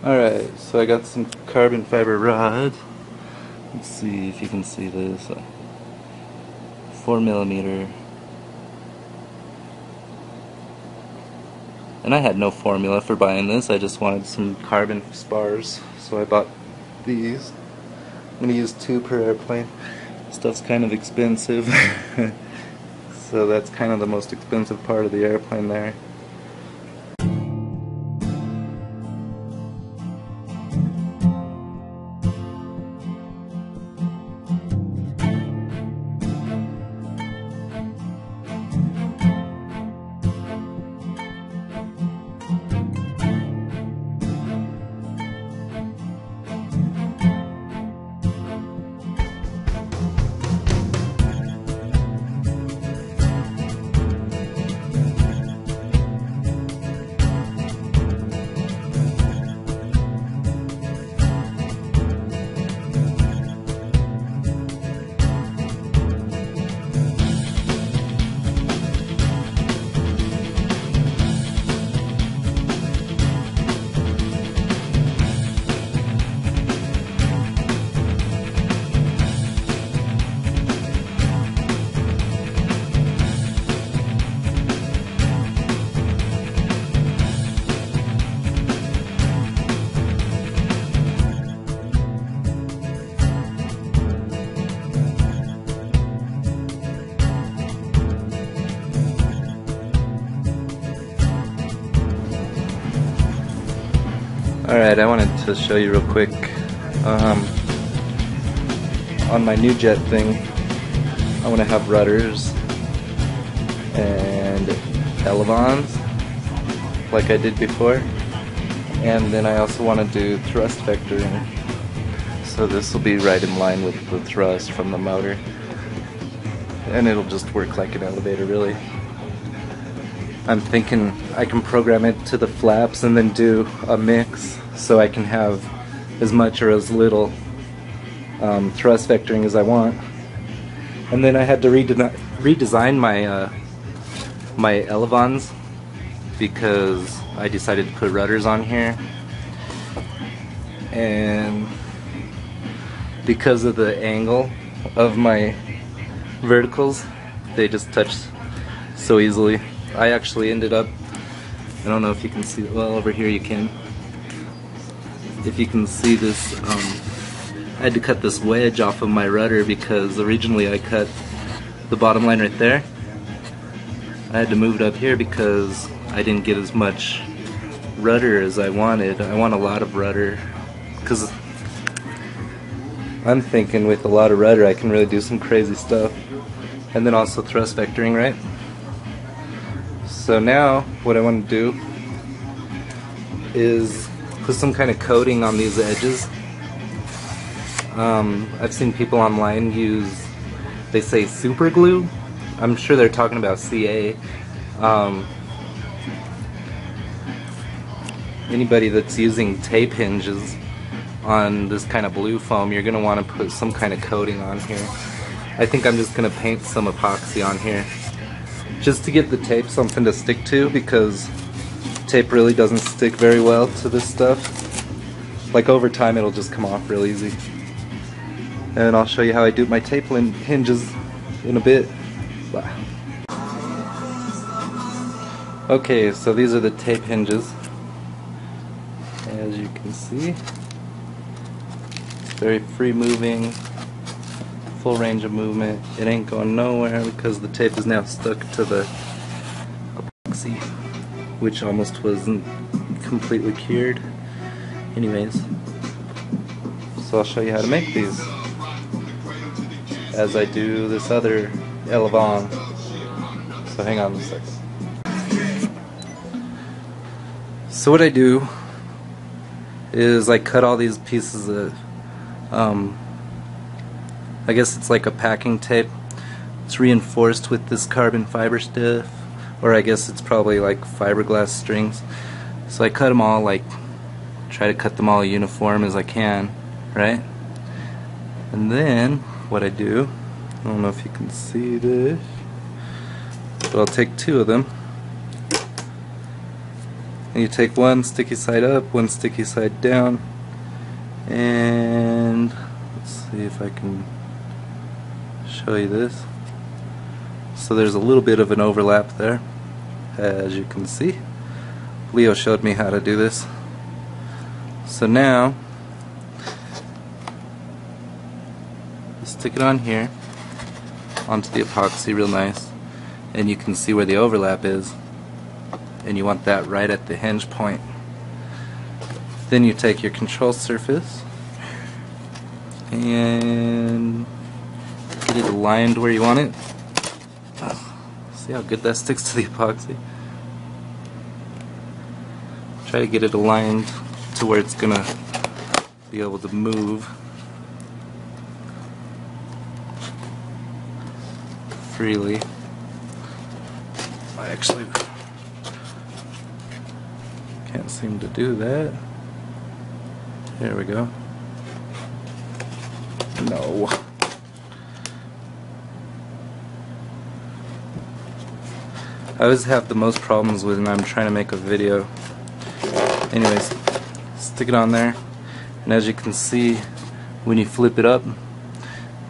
Alright, so I got some carbon fiber rod. Let's see if you can see this. 4mm. And I had no formula for buying this, I just wanted some carbon spars, so I bought these. I'm going to use 2 per airplane. Stuff's kind of expensive, so that's kind of the most expensive part of the airplane there. Alright, I wanted to show you real quick, on my new jet thing, I want to have rudders and elevons, like I did before, and then I also want to do thrust vectoring, so this will be right in line with the thrust from the motor, and it'll just work like an elevator really. I'm thinking I can program it to the flaps and then do a mix so I can have as much or as little thrust vectoring as I want. And then I had to redesign my my elevons because I decided to put rudders on here, and because of the angle of my verticals, they just touch so easily. I actually ended up, I don't know if you can see, well over here you can, if you can see this, I had to cut this wedge off of my rudder because originally I cut the bottom line right there. I had to move it up here because I didn't get as much rudder as I wanted. I want a lot of rudder because I'm thinking with a lot of rudder I can really do some crazy stuff. And then also thrust vectoring, right? So now what I want to do is put some kind of coating on these edges. I've seen people online use, they say super glue. I'm sure they're talking about CA. Anybody that's using tape hinges on this kind of blue foam, you're going to want to put some kind of coating on here. I think I'm just going to paint some epoxy on here, just to get the tape something to stick to, because tape really doesn't stick very well to this stuff. Like over time it'll just come off real easy. And I'll show you how I do my tape hinges in a bit. Bye. Okay, so these are the tape hinges. As you can see, it's very free moving, full range of movement. It ain't going nowhere because the tape is now stuck to the epoxy, which almost wasn't completely cured. Anyways, so I'll show you how to make these as I do this other elevon. So hang on a second. So what I do is I cut all these pieces of I guess it's like a packing tape. It's reinforced with this carbon fiber stuff, or I guess it's probably like fiberglass strings. So I cut them all, like try to cut them all uniform as I can, right? And then what I do, I don't know if you can see this, but I'll take 2 of them And you take one sticky side up, one sticky side down, and let's see if I can show you this. So there's a little bit of an overlap there, as you can see. Leo showed me how to do this. So now, stick it on here, onto the epoxy real nice, and you can see where the overlap is, and you want that right at the hinge point. Then you take your control surface and get it aligned where you want it. See how good that sticks to the epoxy? Try to get it aligned to where it's gonna be able to move freely. I actually can't seem to do that. There we go. No. I always have the most problems when I'm trying to make a video. Anyways, stick it on there, and as you can see, when you flip it up,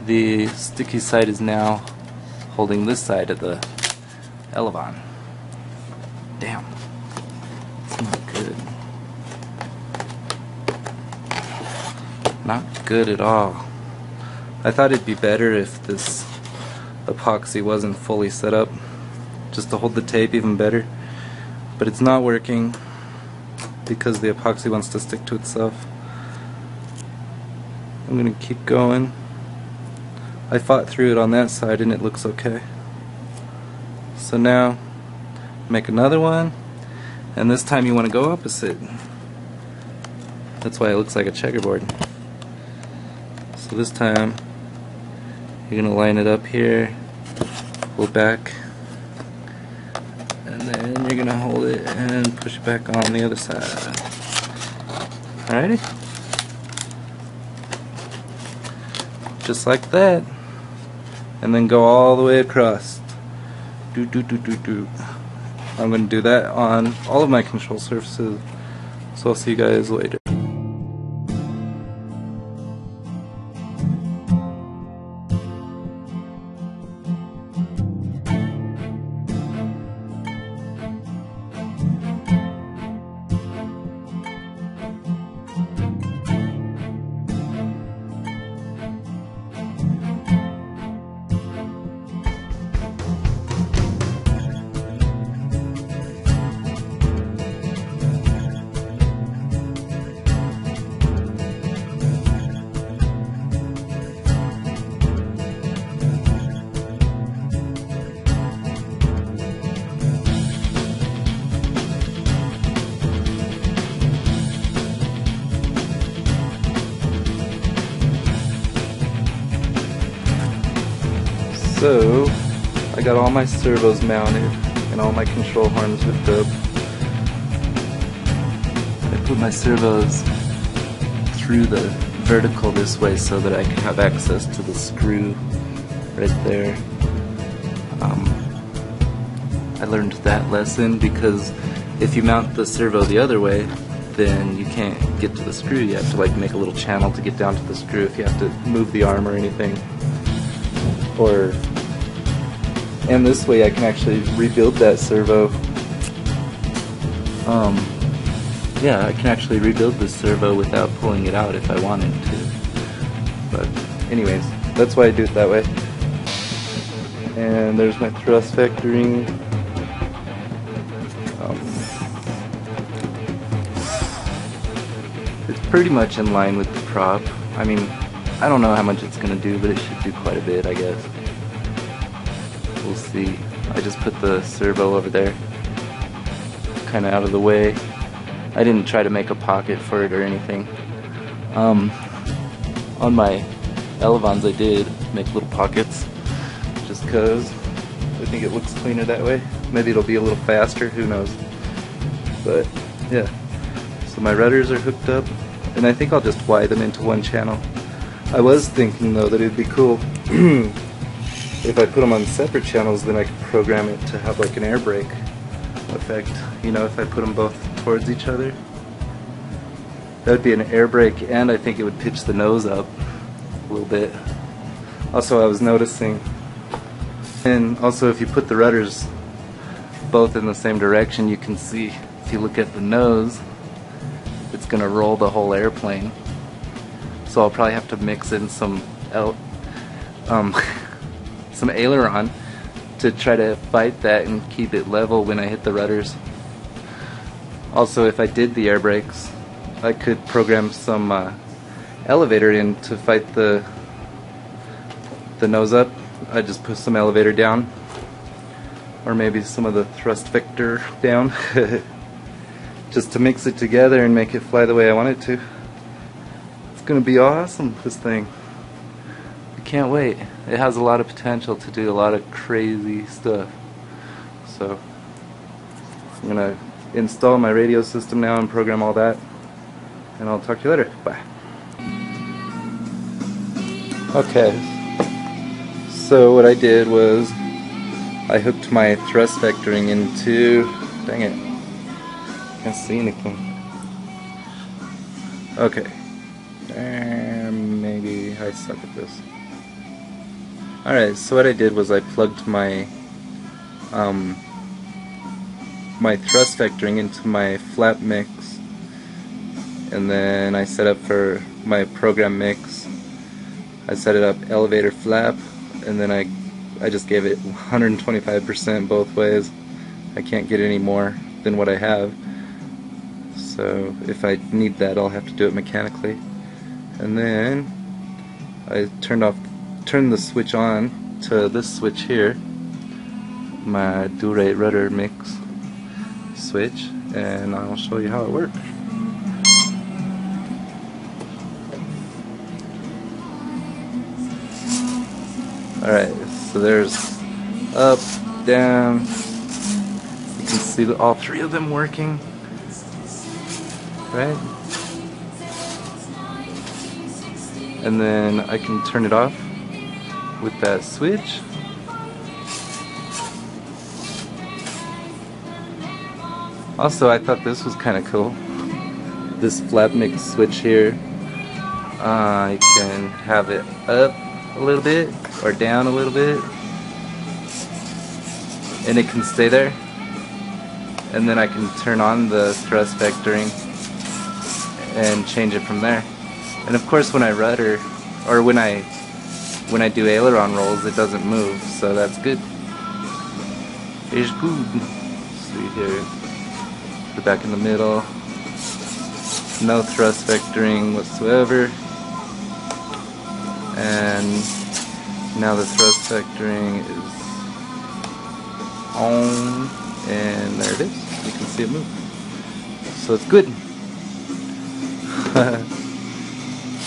the sticky side is now holding this side of the elevon. Damn, it's not good. Not good at all. I thought it'd be better if this epoxy wasn't fully set up, just to hold the tape even better, but it's not working because the epoxy wants to stick to itself. I'm gonna keep going. I fought through it on that side and it looks okay. So now make another one, and this time you want to go opposite. That's why it looks like a checkerboard. So this time you're gonna line it up here, pull back, and then you're gonna hold it and push it back on the other side. Alrighty? Just like that. And then go all the way across. I'm gonna do that on all of my control surfaces. So I'll see you guys later. So, I got all my servos mounted and all my control horns hooked up. I put my servos through the vertical this way so that I can have access to the screw right there. I learned that lesson because if you mount the servo the other way, then you can't get to the screw. You have to like make a little channel to get down to the screw if you have to move the arm or anything. And this way I can actually rebuild that servo. Yeah, I can actually rebuild this servo without pulling it out if I wanted to. But anyways, that's why I do it that way. And there's my thrust vectoring. It's pretty much in line with the prop. I mean, I don't know how much it's gonna do, but it should do quite a bit, I guess. We'll see. I just put the servo over there, kind of out of the way. I didn't try to make a pocket for it or anything. On my elevons I did make little pockets, just because I think it looks cleaner that way. Maybe it'll be a little faster, who knows. But yeah, so my rudders are hooked up, and I think I'll just wire them into one channel. I was thinking though that it'd be cool if I put them on separate channels, then I could program it to have like an air brake effect. You know, if I put them both towards each other. That would be an air brake, and I think it would pitch the nose up a little bit. Also, I was noticing, and also if you put the rudders both in the same direction, you can see, if you look at the nose, it's going to roll the whole airplane. So I'll probably have to mix in some aileron to try to fight that and keep it level when I hit the rudders. Also, if I did the air brakes, I could program some elevator in to fight the nose up. I just put some elevator down, or maybe some of the thrust vector down, just to mix it together and make it fly the way I want it to. It's gonna be awesome, this thing. I can't wait. It has a lot of potential to do a lot of crazy stuff. So I'm gonna install my radio system now and program all that, and I'll talk to you later. Bye. Okay, so what I did was I hooked my thrust vectoring into, dang it, can't see anything. Okay, maybe I suck at this. Alright, so what I did was I plugged my my thrust vectoring into my flap mix, and then I set up for my program mix. I set it up elevator flap, and then I just gave it 125% both ways. I can't get any more than what I have, so if I need that, I'll have to do it mechanically. And then I turned the switch on to this switch here, my dual rate rudder mix switch, and I'll show you how it works. Alright, so there's up, down. You can see all three of them working, right? And then I can turn it off with that switch. Also, I thought this was kind of cool. This flap mix switch here, you can have it up a little bit or down a little bit, and it can stay there. And then I can turn on the thrust vectoring and change it from there. And of course, when I rudder, or when I do aileron rolls, it doesn't move, so that's good. It's good. See here, put it back in the middle. No thrust vectoring whatsoever. And now the thrust vectoring is on, and there it is. You can see it move. So it's good.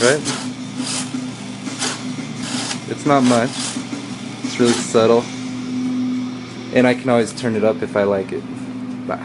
Right? It's not much. It's really subtle. And I can always turn it up if I like it. Bye.